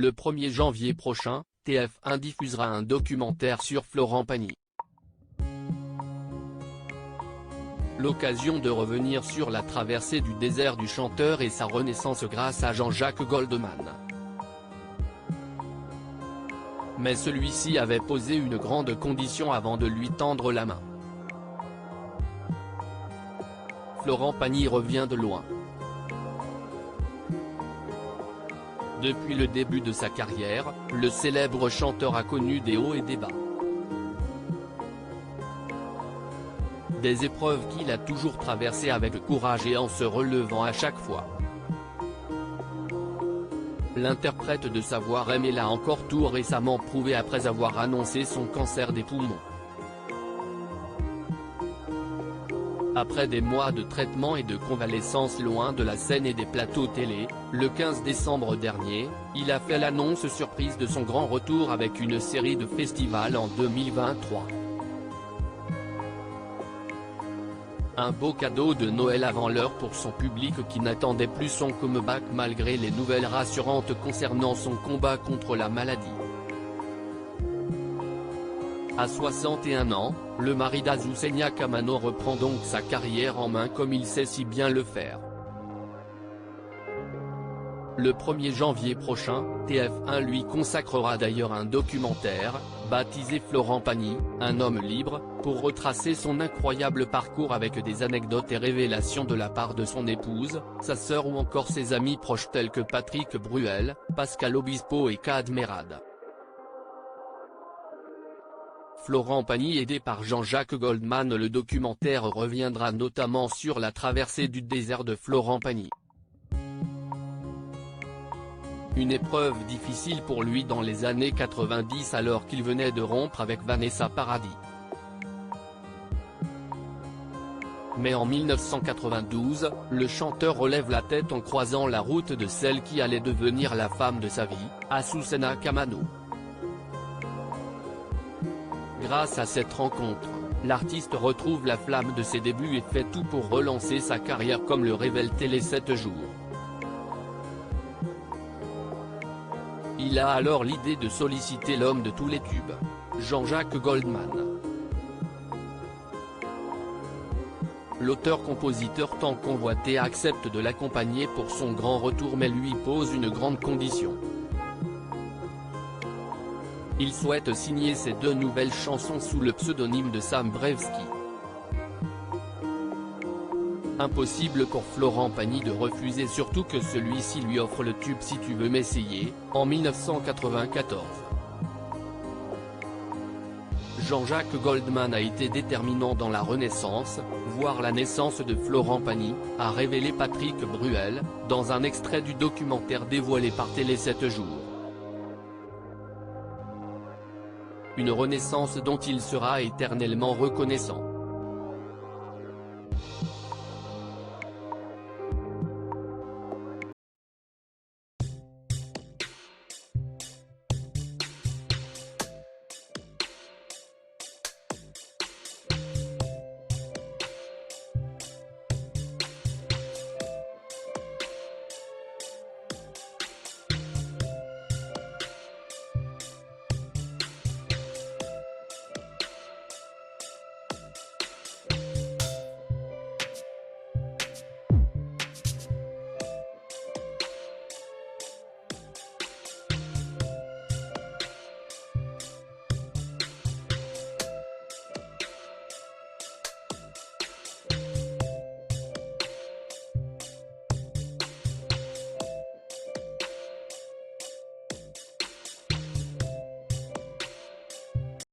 Le 1er janvier prochain, TF1 diffusera un documentaire sur Florent Pagny. L'occasion de revenir sur la traversée du désert du chanteur et sa renaissance grâce à Jean-Jacques Goldman. Mais celui-ci avait posé une grande condition avant de lui tendre la main. Florent Pagny revient de loin. Depuis le début de sa carrière, le célèbre chanteur a connu des hauts et des bas. Des épreuves qu'il a toujours traversées avec courage et en se relevant à chaque fois. L'interprète de Savoir-Aimer l'a encore tout récemment prouvé après avoir annoncé son cancer des poumons. Après des mois de traitement et de convalescence loin de la scène et des plateaux télé, le 15 décembre dernier, il a fait l'annonce surprise de son grand retour avec une série de festivals en 2023. Un beau cadeau de Noël avant l'heure pour son public qui n'attendait plus son comeback malgré les nouvelles rassurantes concernant son combat contre la maladie. À 61 ans, le mari d'Azucena Kamano reprend donc sa carrière en main comme il sait si bien le faire. Le 1er janvier prochain, TF1 lui consacrera d'ailleurs un documentaire, baptisé Florent Pagny, un homme libre, pour retracer son incroyable parcours avec des anecdotes et révélations de la part de son épouse, sa sœur ou encore ses amis proches tels que Patrick Bruel, Pascal Obispo et Kad Merad. Florent Pagny aidé par Jean-Jacques Goldman. Le documentaire reviendra notamment sur la traversée du désert de Florent Pagny. Une épreuve difficile pour lui dans les années 90 alors qu'il venait de rompre avec Vanessa Paradis. Mais en 1992, le chanteur relève la tête en croisant la route de celle qui allait devenir la femme de sa vie, Azucena Kamano. Grâce à cette rencontre, l'artiste retrouve la flamme de ses débuts et fait tout pour relancer sa carrière comme le révèle Télé 7 jours. Il a alors l'idée de solliciter l'homme de tous les tubes, Jean-Jacques Goldman. L'auteur-compositeur tant convoité accepte de l'accompagner pour son grand retour mais lui pose une grande condition. Il souhaite signer ses 2 nouvelles chansons sous le pseudonyme de Sam Brewski. Impossible pour Florent Pagny de refuser, surtout que celui-ci lui offre le tube Si tu veux m'essayer, en 1994. Jean-Jacques Goldman a été déterminant dans la renaissance, voire la naissance de Florent Pagny, a révélé Patrick Bruel, dans un extrait du documentaire dévoilé par Télé 7 jours. Une renaissance dont il sera éternellement reconnaissant.